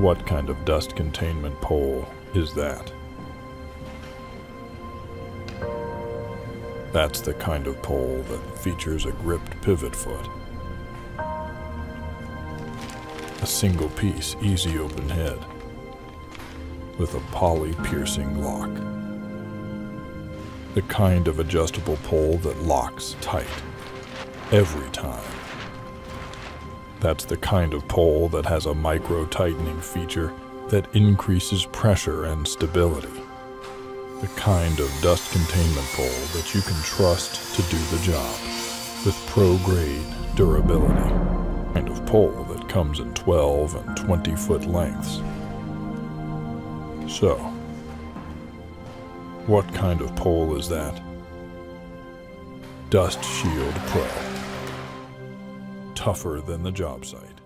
What kind of dust containment pole is that? That's the kind of pole that features a gripped pivot foot, a single-piece easy open head with a poly-piercing lock. The kind of adjustable pole that locks tight every time. That's the kind of pole that has a micro-tightening feature that increases pressure and stability. The kind of dust containment pole that you can trust to do the job with pro-grade durability. The kind of pole that comes in 12 and 20-foot lengths. So, what kind of pole is that? Dust Shield Pro. Tougher than the job site.